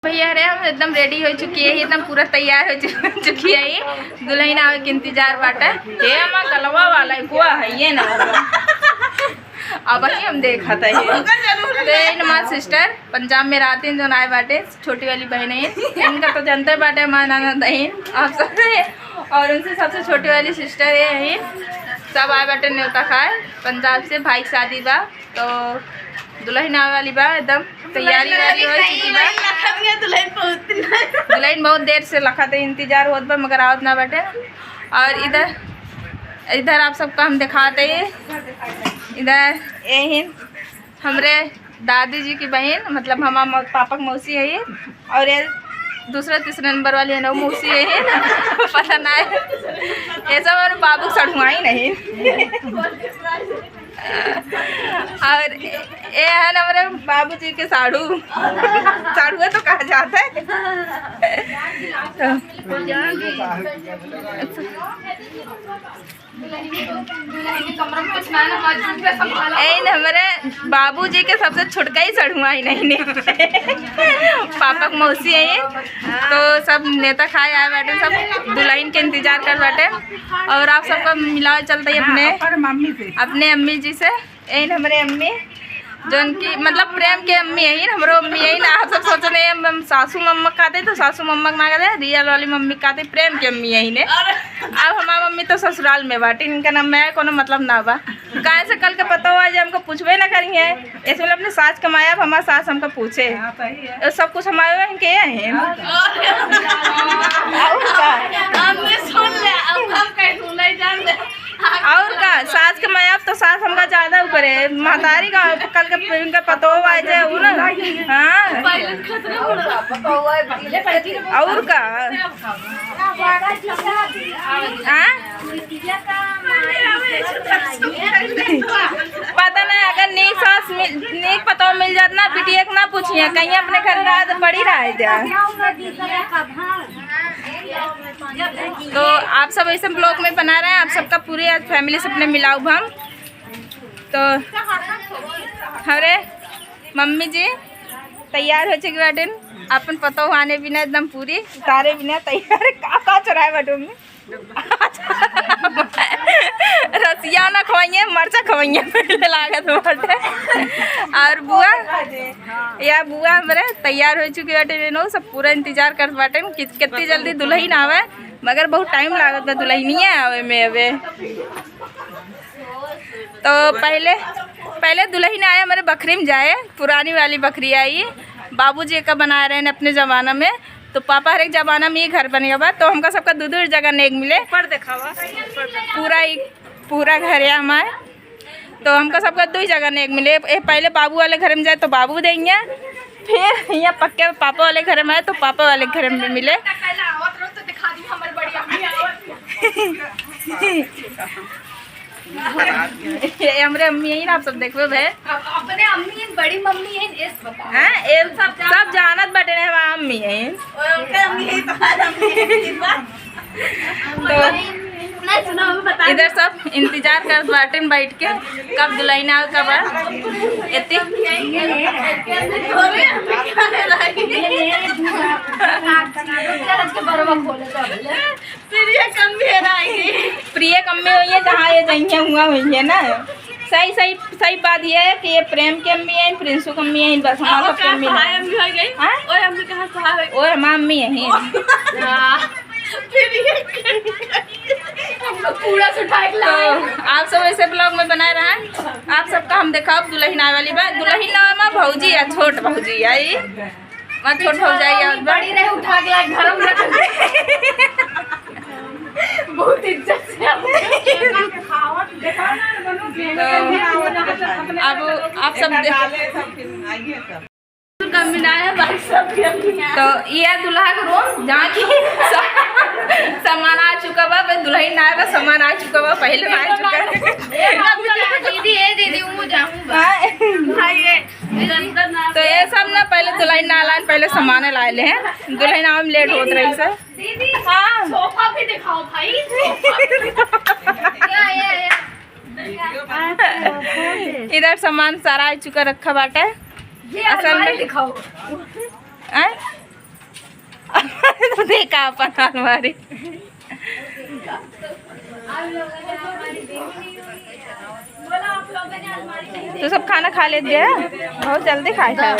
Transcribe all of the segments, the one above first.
भैया रे हम एकदम रेडी हो चुकी है, एकदम पूरा तैयार हो चुकी है। ये दुल्हन आवे के इंतजार बाटे। हे हम गलवा वाला को है ये ना अब ही हम देखा था ये। तो हमारे सिस्टर पंजाब में रहते हैं जो आए बाटे, छोटी वाली बहन है इनका तो जनता बाटे हमारा नाना बहन आप सब, और उनसे सबसे छोटी वाली सिस्टर है सब आए बाटे न्योता खाए पंजाब से। भाई की शादी बा तो दुल्हन आवे वाली बा, एकदम तैयारी वाली हो चुकी बा। दुल्हन बहुत देर से लखा थे, इंतजार होत बा मगर आवत ना बाटे। और इधर आप सबका हम दिखाते हैं, इधर यही हमरे दादी जी की बहन मतलब हमारा पापा की मौसी है ये, और ये दूसरा तीसरा नंबर वाली है ना मौसी है ना पता ना है ये सब और बाबू सड़ुआ ही नहीं। और ये है ना हमारे बाबूजी के साड़ू साड़ुआ तो कहा जाता है। हमारे बाबूजी के सबसे छुटका ही सड़ुआ ही नहीं पापा की मौसी है ये, तो सब नेता खाए आए बैठे, सब दुल्हन के इंतजार कर बैठे। और आप सबका मिलाव चलता है अपने अम्मी जी से। यही हमारे अम्मी जो उनकी मतलब प्रेम के अम्मी है हमारे अम्मी यही ना। आप सब सोच रहे हैं सासू मम्मा कहते तो सासू मम्मा ना कहते, रियल वाली मम्मी कहते प्रेम की अम्मी यही ने। अब हमारा मम्मी तो ससुराल में बाटी, इनका नाम मैं कोनो मतलब ना बा। कहाँ से कल के पता हुआ जो हमको पूछवे ना करी है इसमें अपने सास कमाया, अब हमारा सास हमको पूछे सब कुछ हमारे इनके हैं। और का सास के माया तो सास हमका ज्यादा ऊपर है, महतारी का कल के इनका पतो आ जाए वो ना। हाँ और का पता नहीं अगर नीक सास नीक पतो मिल जात ना बिटिया ना पूछिए कहीं अपने घर रात पड़ी रहा है। तो आप सब ऐसे ब्लॉग में बना रहे हैं, आप सबका पूरे आज फैमिली से अपने मिलाऊ हम। तो हमारे मम्मी जी तैयार हो चुकी बाटे, अपन पता हो आने बिना एकदम पूरी तारे बिना तैयार का चढ़ाए बाटो में रसिया ना खवाइए मरचा खवाइए पहले लागत बाटे। और बुआ या बुआ हमारे तैयार हो चुकी बाटे नो, सब पूरा इंतजार कर बाटे कितनी जल्दी दुल्हन आवे, मगर बहुत टाइम लागत बा दुल्हनिया आवे में। अबे तो पहले दुल्हन आए हमारे बकरी में जाए, पुरानी वाली बकरी आई बाबूजी का बना रहे हैं अपने ज़माना में। तो पापा हर एक ज़माना में ही घर बनेगा बा, तो हमका सबका दूर जगह नेक मिले पर देखावा पूरा घर है हमारे, तो हमका सबका दो ही जगह नेक मिले। पहले बाबू वाले घर में जाए तो बाबू देंगे, फिर यहाँ पक्के पापा वाले घर में आए तो पापा वाले घर में मिले। हमारे अम्मी है ना, आप सब देखो भाई अपने अम्मी बड़ी मम्मी है इस बता हैं सब जानत बटे ने हमारा अम्मी है तो इधर सब इंतजार कर बाटे बैठ के कब दुल्हन आवे कब प्रिय कम्मी हुई है जहाँ ये जंगिया हुआ हुई है ना। सही बात ये है कि ये प्रेम की अम्मी है, प्रिंसू की अम्मी है, बस हमारा सब अम्मी ओए हमारा अम्मी है पूरा सुठाई तो आप सब ऐसे ब्लॉग में बनाए रहे। आप सबका हम देखा दुल्हन आने वाली बात, दुल्हन ना भौजी या छोट भौजी आई मत छोट हो जाएगी बड़ी रहे उठा के घर में बहुत इज्जत से अब आप सब तो ये दूल्हा का रूम जहाँ की सामान आ चुका बा, दुल्हन आएगा सामान आ चुका बा, पहले आ चुका दीदी तो ये सब ना पहले दुल्हन ना लाए पहले सामान लाए ले हैं, दुल्हन आवे में लेट होत रही सर। हाँ सोफा भी दिखाओ भाई इधर सामान सारा आ चुका रखा बाटा है असल में दिखाओ तो देखा अपन अलमारी। तो सब खाना खा लेते हैं, बहुत जल्दी खाए था।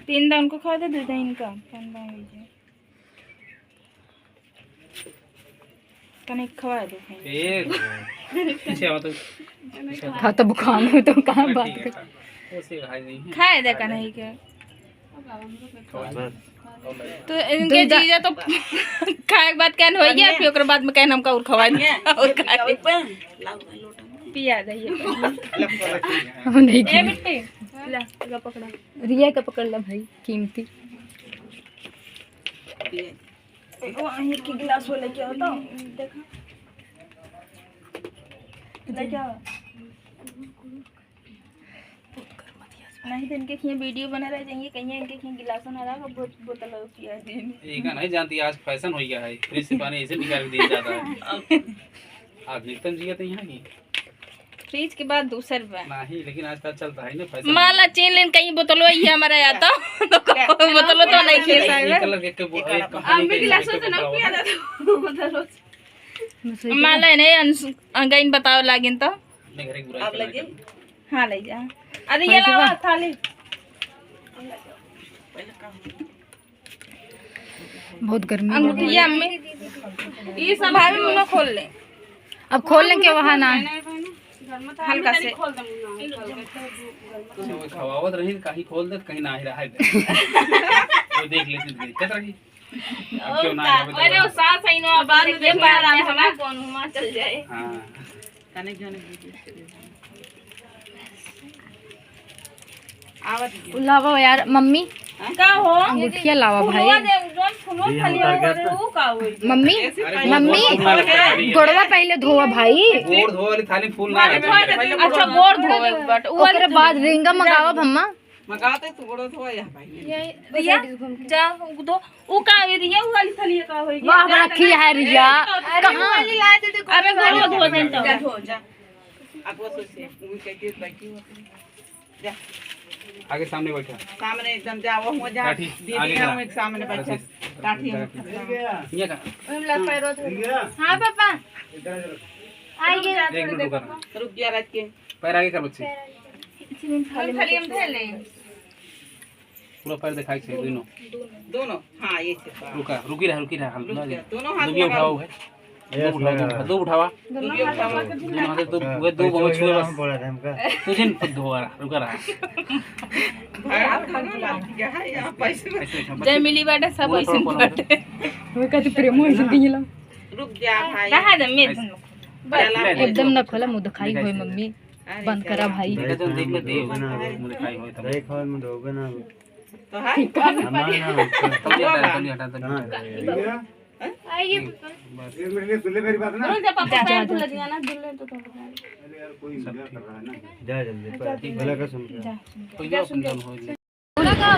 तीन दान को खा दे, दो दान का कनेक्ट खवा दो। एक पीछे आओ तो खा तो बुखार में तो कहाँ बात कर। ऐसे खाई नहीं है। खाए दे का नहीं क्या तो इनके जीजा तो खाए के बाद कहन हो गया, फिर ओकर बाद में कहन हमका और खवा दे और खा पिया दे ये हम नहीं ए बेटे ला ला पकड़ा। रिया का पकड़ ला भाई, कीमती। वो अहीं की गिलास वो लेके आओ तो देखा लेके आओ। नहीं तो इनके खिए वीडियो बना रहे जाएंगे कहीं, इनके खिए गिलास ना रहा बोतल पिया दे। ये का नहीं जानती आज फैशन हो गया है, फ्रिज से पानी ऐसे निकाल के दिया जाता है। आज निकतम जी तो यहाँ की फ्रिज के बाद दूसर नहीं, लेकिन आजकल चलता है ना फैशन। माला चीन लेन कहीं बोतलो ये हमारा आता तो बोतलो तो नहीं खेल ये कलर के कंपनी के गिलास से ना पिया जाता माला ने अंगाइन बताओ लागिन तो अपने घर की बुराई लगे। हां ले जा। अरे ये लावा थाली बहुत गर्मी है। अंगूठिया में ये सब भाभी मुंह खोल ले। अब खोल लेंगे वहाँ ना हल्का से तो खवावत रही कहीं खोल दे कहीं ना ही रहा है तो देख लेते दिक्कत रही। अब क्यों ना आवे अरे वो सास है नो बाद में देख बाहर आने हवा कौन हुआ चल जाए। हां कने जाने लावा यार मम्मी, का हो अंगूठिया लावा भाई। जोन फुलो खाली वो का होई मम्मी मम्मी गोड़वा पहले धोवा भाई, गोड़ धो वाली थाली फूल ना है। अच्छा गोड़ धोवे बट ओकरे बाद रिंगा मंगावा भम्मा। मगाते तू गोड़ धोया या भाई रिया जा दो ऊ का रिया ऊ वाली थाली का होई वाह रखी है रिया कहाँ। अबे गोड़ धो दे तो धो जा आगो से मुंह के के बैठी होती जा आगे सामने बैठा सामने एकदम जा वो हो जा काठी, दीदी आगे हम जा। एक सामने बैठे काठी ये का हमला पैरो हां पापा आइए एक मिनट रुक रुक जा रात के पैर आगे कर बच्चे थाली में धे ले पूरा पैर दिखाई छे दोनों दोनों हां ये से रुका रुकी रहा हल्का दोनों हाथ दो उठाओ है दो उठावा दोनों उठावा दोनों हाथ दो बहुत छुए बस तुझे खुद धोआ रुका रहा ऐसे जय मिली बाटे सब ऐसे बाटे वो कहते प्रेम हो ऐसे दिला। रुक जा भाई कहां दे में एकदम न खोला मुंह दिखाई होई मम्मी, बंद करा भाई। देखा तो देख ले दे मुझे खाई होय तब देखो मैं दोगे ना तो है हमारा तब हटा आइए बस एक मिनट सुन ले मेरी बात ना। जब पापा पैर धुल दिया ना धुल तो अरे यार कोई मजा कर रहा है ना। जा जल्दी भला का सुन के कोई जाओ सुन हो लगा